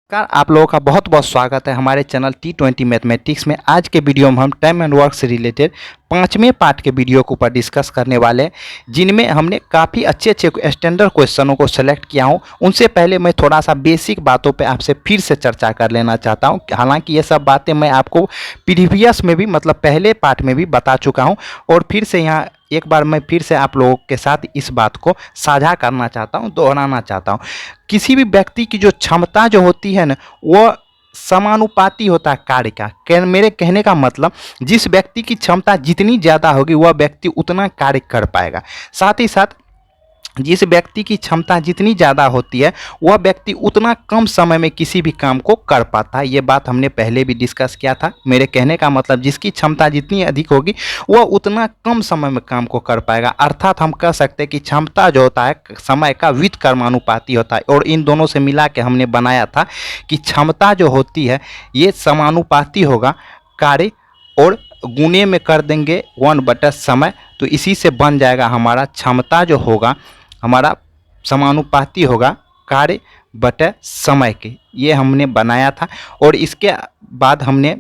नमस्कार, आप लोगों का बहुत बहुत स्वागत है हमारे चैनल T20 मैथमेटिक्स में। आज के वीडियो में हम टाइम एंड वर्क से रिलेटेड पांचवें पार्ट के वीडियो के ऊपर डिस्कस करने वाले हैं, जिनमें हमने काफ़ी अच्छे स्टैंडर्ड क्वेश्चनों को सेलेक्ट किया हूं। उनसे पहले मैं थोड़ा सा बेसिक बातों पे आपसे फिर से चर्चा कर लेना चाहता हूं। हालांकि ये सब बातें मैं आपको प्रीवियस में भी मतलब पहले पार्ट में भी बता चुका हूँ, और फिर से यहाँ एक बार मैं फिर से आप लोगों के साथ इस बात को साझा करना चाहता हूँ, दोहराना चाहता हूँ। किसी भी व्यक्ति की जो क्षमता जो होती है ना, वो समानुपाती होता है कार्य का। मेरे कहने का मतलब, जिस व्यक्ति की क्षमता जितनी ज़्यादा होगी वह व्यक्ति उतना कार्य कर पाएगा। साथ ही साथ जिस व्यक्ति की क्षमता जितनी ज़्यादा होती है वह व्यक्ति उतना कम समय में किसी भी काम को कर पाता है। ये बात हमने पहले भी डिस्कस किया था। मेरे कहने का मतलब, जिसकी क्षमता जितनी अधिक होगी वह उतना कम समय में काम को कर पाएगा। अर्थात हम कह सकते हैं कि क्षमता जो होता है समय का व्युत्क्रमानुपाती होता है, और इन दोनों से मिला के हमने बनाया था कि क्षमता जो होती है ये समानुपाती होगा कार्य, और गुणे में कर देंगे 1/समय, तो इसी से बन जाएगा हमारा क्षमता जो होगा हमारा समानुपाती होगा कार्य बटे समय के। ये हमने बनाया था। और इसके बाद हमने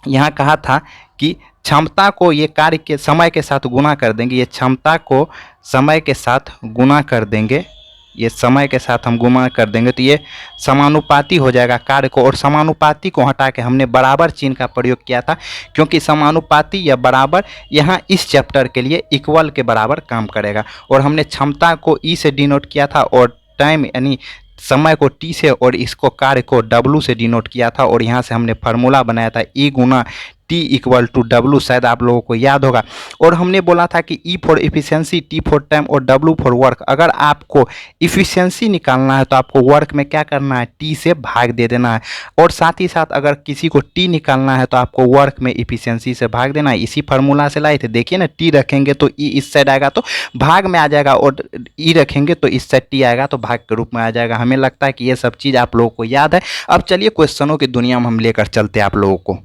यहाँ कहा था कि क्षमता को ये कार्य के समय के साथ गुना कर देंगे, ये क्षमता को समय के साथ गुना कर देंगे, ये समय के साथ हम गुना कर देंगे तो ये समानुपाती हो जाएगा कार्य को। और समानुपाती को हटा के हमने बराबर चिन्ह का प्रयोग किया था, क्योंकि समानुपाती या बराबर यहाँ इस चैप्टर के लिए इक्वल के बराबर काम करेगा। और हमने क्षमता को ई से डिनोट किया था, और टाइम यानी समय को टी से, और इसको कार्य को डब्लू से डिनोट किया था। और यहाँ से हमने फार्मूला बनाया था ई गुना टी इक्वल टू डब्लू, शायद आप लोगों को याद होगा। और हमने बोला था कि E for efficiency, T for time और डब्लू फॉर वर्क। अगर आपको इफिशियंसी निकालना है तो आपको वर्क में क्या करना है, टी से भाग दे देना है। और साथ ही साथ अगर किसी को टी निकालना है तो आपको वर्क में इफिशियंसी से भाग देना है। इसी फार्मूला से लाए थे। देखिए ना, टी रखेंगे तो ई इस साइड आएगा तो भाग में आ जाएगा, और ई रखेंगे तो इस साइड टी आएगा तो भाग के रूप में आ जाएगा। हमें लगता है कि ये सब चीज़ आप लोगों को याद है। अब चलिए क्वेश्चनों की दुनिया में हम लेकर चलते हैं आप लोगों को।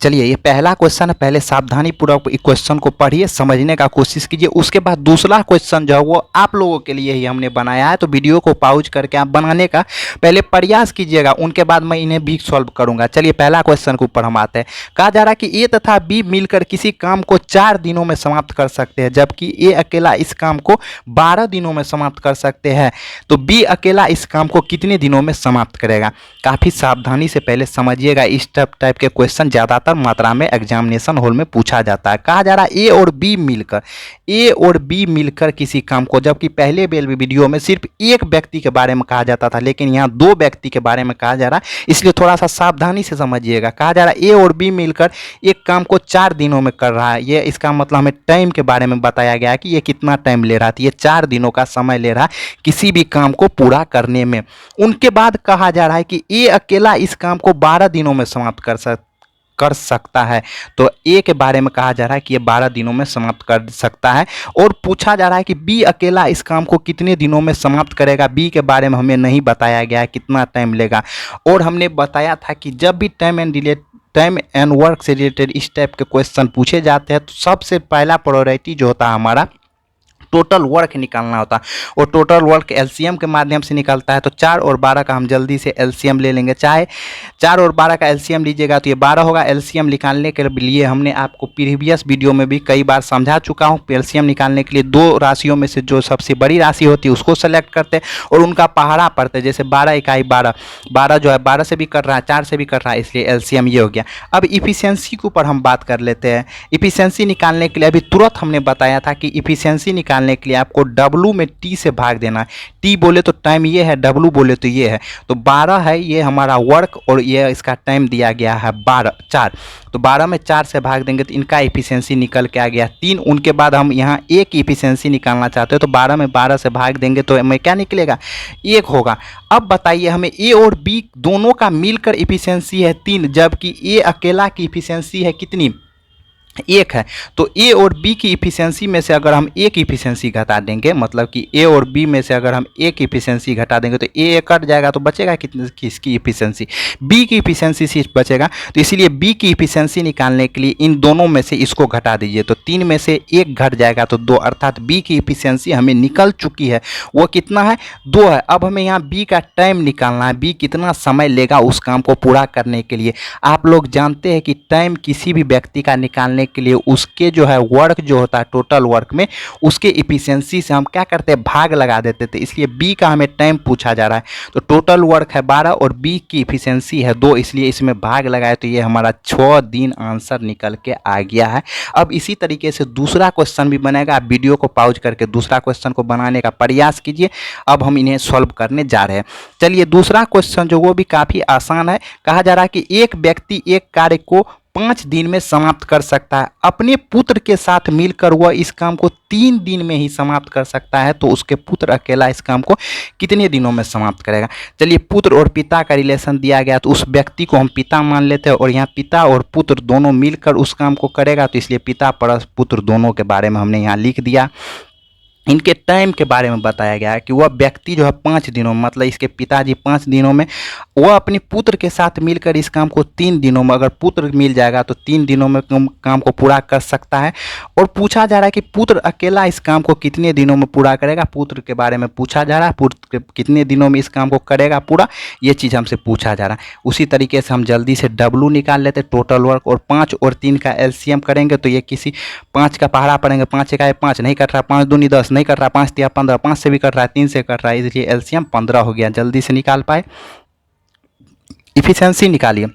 चलिए, ये पहला क्वेश्चन है। पहले सावधानी पूर्वक इस क्वेश्चन को पढ़िए, समझने का कोशिश कीजिए। उसके बाद दूसरा क्वेश्चन जो है वो आप लोगों के लिए ही हमने बनाया है, तो वीडियो को पॉज करके आप बनाने का पहले प्रयास कीजिएगा, उनके बाद मैं इन्हें भी सॉल्व करूंगा। चलिए, पहला क्वेश्चन के ऊपर हम आते हैं। कहा जा रहा है कि ए तथा बी मिलकर किसी काम को 4 दिनों में समाप्त कर सकते हैं, जबकि ए अकेला इस काम को 12 दिनों में समाप्त कर सकते हैं। तो बी अकेला इस काम को कितने दिनों में समाप्त करेगा? काफ़ी सावधानी से पहले समझिएगा। इस टाइप के क्वेश्चन ज़्यादातर मात्रा में एग्जामिनेशन हॉल में पूछा जाता है। कहा जा रहा है ए और बी मिलकर किसी काम को, जबकि पहले वीडियो में सिर्फ एक व्यक्ति के बारे में कहा जाता था, लेकिन यहाँ 2 व्यक्ति के बारे में कहा जा रहा है, इसलिए थोड़ा सा सावधानी से समझिएगा। कहा जा रहा है ए और बी मिलकर एक काम को 4 दिनों में कर रहा है। ये इसका मतलब हमें टाइम के बारे में बताया गया है कि ये कितना टाइम ले रहा है। ये 4 दिनों का समय ले रहा है किसी भी काम को पूरा करने में। उनके बाद कहा जा रहा है कि ए अकेला इस काम को 12 दिनों में समाप्त कर सकता है। तो ए के बारे में कहा जा रहा है कि ये 12 दिनों में समाप्त कर सकता है। और पूछा जा रहा है कि बी अकेला इस काम को कितने दिनों में समाप्त करेगा। बी के बारे में हमें नहीं बताया गया है कितना टाइम लेगा। और हमने बताया था कि जब भी टाइम एंड वर्क से रिलेटेड इस टाइप के क्वेश्चन पूछे जाते हैं तो सबसे पहला प्रायोरिटी जो होता है हमारा टोटल वर्क निकालना होता है। और टोटल वर्क एलसीएम के माध्यम से निकलता है। तो 4 और 12 का हम जल्दी से एलसीएम ले लेंगे। चाहे 4 और 12 का एलसीएम लीजिएगा तो ये 12 होगा। एलसीएम निकालने के लिए हमने आपको प्रीवियस वीडियो में भी कई बार समझा चुका हूँ। एलसीएम निकालने के लिए 2 राशियों में से जो सबसे बड़ी राशि होती है उसको सेलेक्ट करते हैं और उनका पहाड़ा पढ़ते हैं। जैसे 12 इकाई 12 जो है 12 से भी कर रहा है, 4 से भी कर रहा है, इसलिए एलसीएम ये हो गया। अब इफिशियंसी के ऊपर हम बात कर लेते हैं। इफिशियंसी निकालने के लिए अभी तुरंत हमने बताया था कि इफिशियंसी निकालने के लिए आपको W में T से भाग देना है। T बोले तो टाइम ये है, W बोले तो ये है। तो 12 है ये हमारा वर्क, और ये इसका टाइम दिया गया है 4। तो 12 में 4 से भाग देंगे तो इनका इफिशियंसी निकल के आ गया 3। उनके बाद हम यहाँ A की इफिशियंसी निकालना चाहते हो तो 12 में 12 से भाग देंगे तो हमें क्या निकलेगा, 1 होगा। अब बताइए, हमें A और B दोनों का मिलकर इफिशियंसी है 3, जबकि A अकेला की इफिशियंसी है कितनी, एक है, तो ए और बी की इफिशियंसी में से अगर हम ए की इफिशियंसी घटा देंगे, मतलब कि ए और बी में से अगर हम ए की इफिशियंसी घटा देंगे तो ए कट जाएगा, तो बचेगा कितने किसकी इफिशियंसी, बी की इफिशियंसी सिर्फ बचेगा। तो इसीलिए बी की इफिशियंसी निकालने के लिए इन दोनों में से इसको घटा दीजिए, तो 3 में से 1 घट जाएगा तो 2, अर्थात बी की इफिशियंसी हमें निकल चुकी है। वो कितना है, 2 है। अब हमें यहाँ बी का टाइम निकालना है, बी कितना समय लेगा उस काम को पूरा करने के लिए। आप लोग जानते हैं कि टाइम किसी भी व्यक्ति का निकालने के लिए उसके जो है वर्क जो होता है टोटल वर्क में, उसके इफिशियंसी से हम क्या करते हैं, भाग लगा देते थे। इसलिए बी का हमें टाइम पूछा जा रहा है, तो टोटल वर्क है 12 और बी की इफिशियंसी है 2, इसलिए इसमें भाग लगाए तो ये हमारा 6 दिन आंसर निकल के आ गया है। अब इसी तरीके से दूसरा क्वेश्चन भी बनेगा, आप वीडियो को पॉज करके दूसरा क्वेश्चन को बनाने का प्रयास कीजिए। अब हम इन्हें सॉल्व करने जा रहे हैं। चलिए दूसरा क्वेश्चन जो वो भी काफ़ी आसान है। कहा जा रहा है कि एक व्यक्ति एक कार्य को 5 दिन में समाप्त कर सकता है, अपने पुत्र के साथ मिलकर वह इस काम को 3 दिन में ही समाप्त कर सकता है, तो उसके पुत्र अकेला इस काम को कितने दिनों में समाप्त करेगा। चलिए पुत्र और पिता का रिलेशन दिया गया, तो उस व्यक्ति को हम पिता मान लेते हैं और यहाँ पिता और पुत्र दोनों मिलकर उस काम को करेगा, तो इसलिए पिता प्लस पुत्र दोनों के बारे में हमने यहाँ लिख दिया। इनके टाइम के बारे में बताया गया है कि वह व्यक्ति जो है 5 दिनों में, मतलब इसके पिताजी 5 दिनों में, वह अपने पुत्र के साथ मिलकर इस काम को 3 दिनों में, अगर पुत्र मिल जाएगा तो 3 दिनों में काम को पूरा कर सकता है। और पूछा जा रहा है कि पुत्र अकेला इस काम को कितने दिनों में पूरा करेगा, पुत्र के बारे में पूछा जा रहा है, पुत्र कितने दिनों में इस काम को करेगा पूरा, ये चीज़ हमसे पूछा जा रहा है। उसी तरीके से हम जल्दी से डब्लू निकाल लेते टोटल वर्क, और 5 और 3 का एलसीएम करेंगे तो ये किसी 5 का पहाड़ा पड़ेंगे, 5 का 5 नहीं कट रहा, 5 दूनी 10 नहीं कर रहा, 5 तिया 15, 5 से भी कट रहा है, 3 से कट रहा है, इसलिए एलसीएम 15 हो गया। जल्दी से निकाल पाए। इफिशियंसी निकालिए।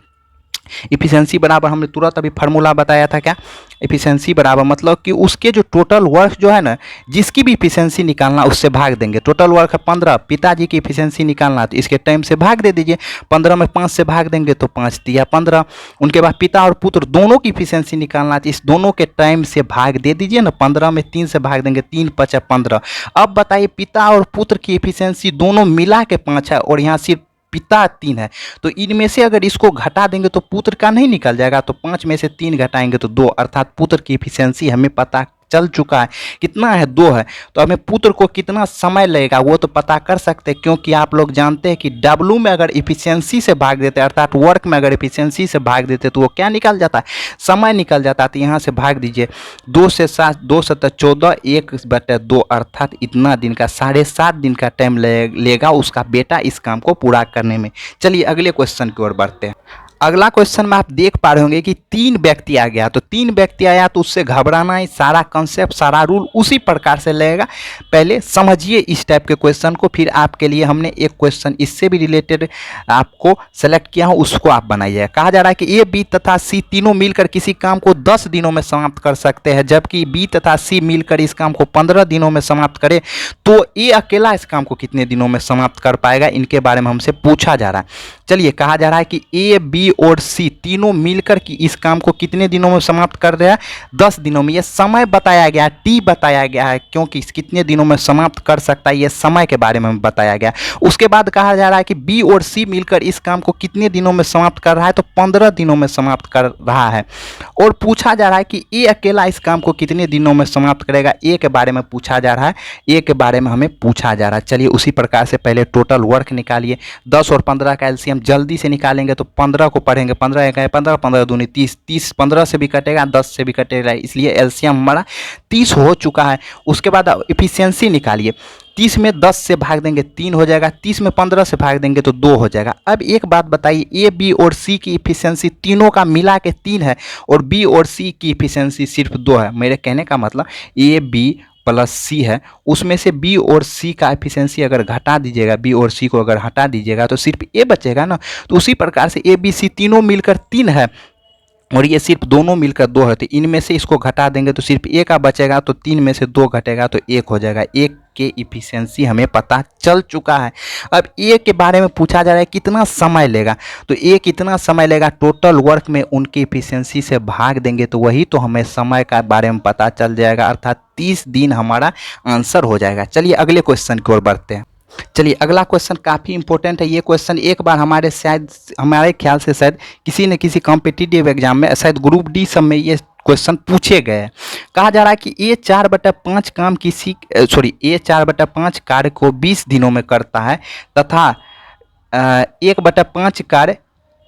इफिशियंसी बराबर हमने तुरंत अभी फार्मूला बताया था, क्या, इफिशियंसी बराबर मतलब कि उसके जो टोटल वर्क जो है ना, जिसकी भी इफिशियंसी निकालना उससे भाग देंगे। टोटल वर्क है 15, पिताजी की इफिशियंसी निकालना तो इसके टाइम से भाग दे दीजिए, 15 में 5 से भाग देंगे तो 5 तिया 15। उनके बाद पिता और पुत्र दोनों की इफिशियंसी निकालना तो इस दोनों के टाइम से भाग दे दीजिए ना, 15 में 3 से भाग देंगे, 3 5 15। अब बताइए पिता और पुत्र की इफिशियंसी दोनों मिला के 5 है और यहाँ सिर्फ पिता 3 है, तो इनमें से अगर इसको घटा देंगे तो पुत्र का नहीं निकल जाएगा, तो 5 में से 3 घटाएंगे तो 2, अर्थात पुत्र की इफिशियंसी हमें पता चल चुका है, कितना है 2 है। तो हमें पुत्र को कितना समय लगेगा वो तो पता कर सकते हैं, क्योंकि आप लोग जानते हैं कि डब्लू में अगर इफिशियंसी से भाग देते हैं, अर्थात वर्क में अगर इफिशियंसी से भाग देते तो वो क्या निकल जाता है, समय निकल जाता है। तो यहाँ से भाग दीजिए, 2 से 7, 2 7 14, 1/2, अर्थात इतना दिन का 7.5 दिन का टाइम लेगा उसका बेटा इस काम को पूरा करने में। चलिए अगले क्वेश्चन की ओर बढ़ते हैं। अगला क्वेश्चन में आप देख पा रहे होंगे कि 3 व्यक्ति आ गया, तो 3 व्यक्ति आया तो उससे घबराना है, सारा कंसेप्ट सारा रूल उसी प्रकार से लगेगा। पहले समझिए इस टाइप के क्वेश्चन को, फिर आपके लिए हमने एक क्वेश्चन इससे भी रिलेटेड आपको सेलेक्ट किया हो, उसको आप बनाइए। कहा जा रहा है कि ए बी तथा सी तीनों मिलकर किसी काम को 10 दिनों में समाप्त कर सकते हैं, जबकि बी तथा सी मिलकर इस काम को 15 दिनों में समाप्त करे, तो ए अकेला इस काम को कितने दिनों में समाप्त कर पाएगा, इनके बारे में हमसे पूछा जा रहा है। चलिए कहा जा रहा है कि ए बी और सी तीनों मिलकर कि इस काम को कितने दिनों में समाप्त कर रहे हैं, 10 दिनों में। यह समय बताया गया है, टी बताया गया है, क्योंकि कितने दिनों में समाप्त कर सकता है, यह समय के बारे में बताया गया। उसके बाद कहा जा रहा है कि बी और सी मिलकर इस काम को कितने दिनों में समाप्त कर रहा है, तो 15 दिनों में समाप्त कर रहा है। और पूछा जा रहा है कि ए अकेला इस काम को कितने दिनों में समाप्त करेगा, ए के बारे में पूछा जा रहा है, ए के बारे में हमें पूछा जा रहा है। चलिए उसी प्रकार से पहले टोटल वर्क निकालिए। 10 और 15 का एलसीएम जल्दी से निकालेंगे तो 15 को पढ़ेंगे, 15 1 15, 15 दूनी 30, 30 15 से भी कटेगा, 10 से भी कटेगा, इसलिए एलसीएम हमारा 30 हो चुका है। उसके बाद इफिशियंसी निकालिए। 30 में 10 से भाग देंगे 3 हो जाएगा, 30 में 15 से भाग देंगे तो 2 हो जाएगा। अब एक बात बताइए, ए बी और सी की इफिशियंसी तीनों का मिला के 3 है और बी और सी की इफिशियंसी सिर्फ 2 है। मेरे कहने का मतलब ए बी प्लस सी है, उसमें से बी और सी का एफिशिएंसी अगर घटा दीजिएगा, बी और सी को अगर हटा दीजिएगा तो सिर्फ ए बचेगा ना। तो उसी प्रकार से ए बी सी तीनों मिलकर 3 है और ये सिर्फ दोनों मिलकर 2 है, तो इनमें से इसको घटा देंगे तो सिर्फ ए का बचेगा, तो 3 में से 2 घटेगा तो 1 हो जाएगा। 1 के इफिशियंसी हमें पता चल चुका है। अब ए के बारे में पूछा जा रहा है कितना समय लेगा, तो ए कितना समय लेगा, टोटल वर्क में उनकी इफिशियंसी से भाग देंगे तो वही तो हमें समय का बारे में पता चल जाएगा, अर्थात 30 दिन हमारा आंसर हो जाएगा। चलिए अगले क्वेश्चन की ओर बढ़ते हैं। चलिए अगला क्वेश्चन काफ़ी इंपॉर्टेंट है। ये क्वेश्चन एक बार हमारे ख्याल से शायद किसी न किसी कॉम्पिटिटिव एग्जाम में, शायद ग्रुप डी सब में ये क्वेश्चन पूछे गए हैं। कहा जा रहा है कि ए 4/5 काम किसी ए 4/5 कार्य को 20 दिनों में करता है तथा 1/5 कार्य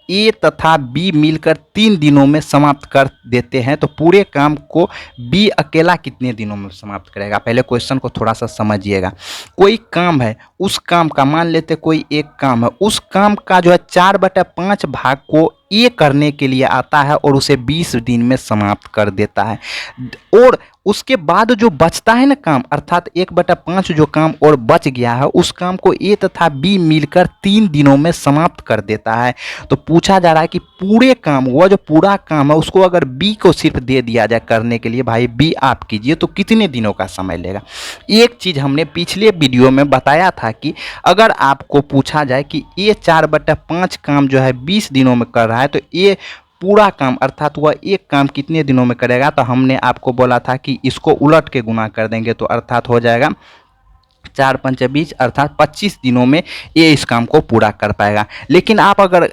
ए तथा बी मिलकर 3 दिनों में समाप्त कर देते हैं, तो पूरे काम को बी अकेला कितने दिनों में समाप्त करेगा। पहले क्वेश्चन को थोड़ा सा समझिएगा। कोई काम है, उस काम का मान लेते कोई एक काम है, उस काम का जो है 4/5 भाग को ए करने के लिए आता है और उसे 20 दिन में समाप्त कर देता है। और उसके बाद जो बचता है ना काम, अर्थात 1/5 जो काम और बच गया है, उस काम को ए तथा बी मिलकर 3 दिनों में समाप्त कर देता है। तो पूछा जा रहा है कि पूरे काम, वह जो पूरा काम है उसको अगर बी को सिर्फ दे दिया जाए करने के लिए, भाई बी आप कीजिए, तो कितने दिनों का समय लेगा। एक चीज़ हमने पिछले वीडियो में बताया था कि अगर आपको पूछा जाए कि ए 4/5 काम जो है 20 दिनों में कर रहा है, तो ये पूरा काम अर्थात वह एक काम कितने दिनों में करेगा, तो हमने आपको बोला था कि इसको उलट के गुना कर देंगे, तो अर्थात हो जाएगा 4×5 20 अर्थात 25 दिनों में ये इस काम को पूरा कर पाएगा। लेकिन आप अगर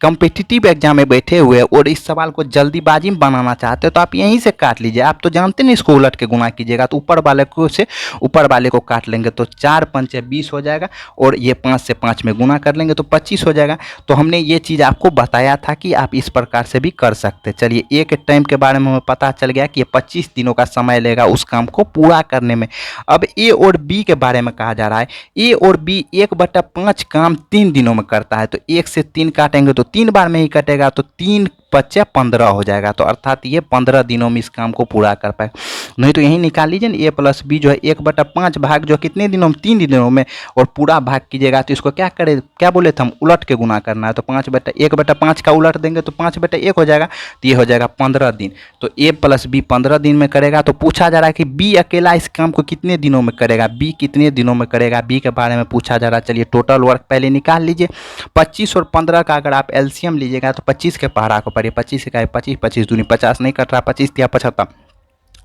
कॉम्पिटिटिव एग्जाम में बैठे हुए और इस सवाल को जल्दीबाजी में बनाना चाहते हो तो आप यहीं से काट लीजिए। आप तो जानते नहीं इसको उलट के गुना कीजिएगा तो ऊपर वाले को से ऊपर वाले को काट लेंगे तो 4×5 20 हो जाएगा और ये 5 से 5 में गुना कर लेंगे तो 25 हो जाएगा। तो हमने ये चीज़ आपको बताया था कि आप इस प्रकार से भी कर सकते। चलिए एक टाइम के बारे में हमें पता चल गया कि ये 25 दिनों का समय लेगा उस काम को पूरा करने में। अब ए और बी के बारे में कहा जा रहा है। ए और बी 1/5 काम 3 दिनों में करता है, तो 1 से 3 काटेंगे तो 3 बार में ही कटेगा, तो 3×5 15 हो जाएगा। तो अर्थात ये 15 दिनों में इस काम को पूरा कर पाए। नहीं तो यही निकाल लीजिए ना, a+b जो है 1/5 भाग जो कितने दिनों में 3 दिनों में और पूरा भाग कीजिएगा तो इसको क्या करे, क्या बोले थे हम, उलट के गुना करना है। तो 1/5 का उलट देंगे तो 5/1 हो जाएगा, तो ये हो जाएगा 15 दिन। तो a+b 15 दिन में करेगा। तो पूछा जा रहा है कि b अकेला इस काम को कितने दिनों में करेगा, b कितने दिनों में करेगा, b के बारे में पूछा जा रहा है। चलिए टोटल वर्क पहले निकाल लीजिए। 25 और 15 का अगर आप एलसीएम लीजिएगा तो 25 के पहाड़ा को पढ़िए, 25 का 25, 25 दूनी 50 नहीं कट रहा, 25 या 75,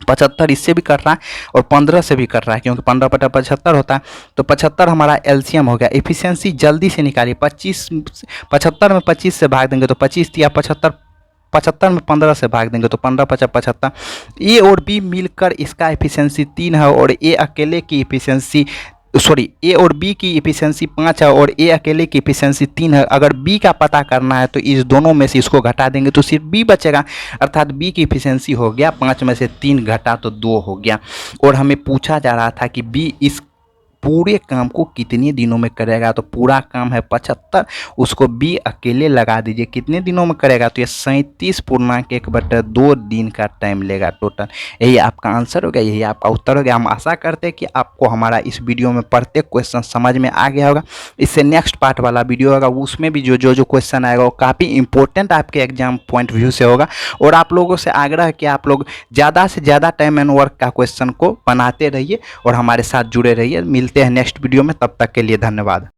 75 इससे भी कर रहा है और 15 से भी कर रहा है क्योंकि 15/75 होता है। तो 75 हमारा एलसीएम हो गया। एफिशिएंसी जल्दी से निकालिए। 75 में 25 से भाग देंगे तो 25 या 75, 75 में 15 से भाग देंगे तो 15×5 75। ए और बी मिलकर इसका एफिशिएंसी 3 है और ए अकेले की एफिशिएंसी ए और बी की एफिशिएंसी 5 है और ए अकेले की एफिशिएंसी 3 है। अगर बी का पता करना है तो इस दोनों में से इसको घटा देंगे तो सिर्फ बी बचेगा, अर्थात बी की एफिशिएंसी हो गया 5 में से 3 घटा तो 2 हो गया। और हमें पूछा जा रहा था कि बी इस पूरे काम को कितने दिनों में करेगा, तो पूरा काम है 75, उसको बी अकेले लगा दीजिए कितने दिनों में करेगा, तो ये 37.1/2 दिन का टाइम लेगा टोटल। यही आपका आंसर हो गया, यही आपका उत्तर हो गया। हम आशा करते हैं कि आपको हमारा इस वीडियो में प्रत्येक क्वेश्चन समझ में आ गया होगा। इससे नेक्स्ट पार्ट वाला वीडियो होगा उसमें भी जो क्वेश्चन आएगा वो काफ़ी इंपॉर्टेंट आपके एग्जाम पॉइंट व्यू से होगा। और आप लोगों से आग्रह है कि आप लोग ज़्यादा से ज़्यादा टाइम एंड वर्क का क्वेश्चन को बनाते रहिए और हमारे साथ जुड़े रहिए। मिलते हैं नेक्स्ट वीडियो में, तब तक के लिए धन्यवाद।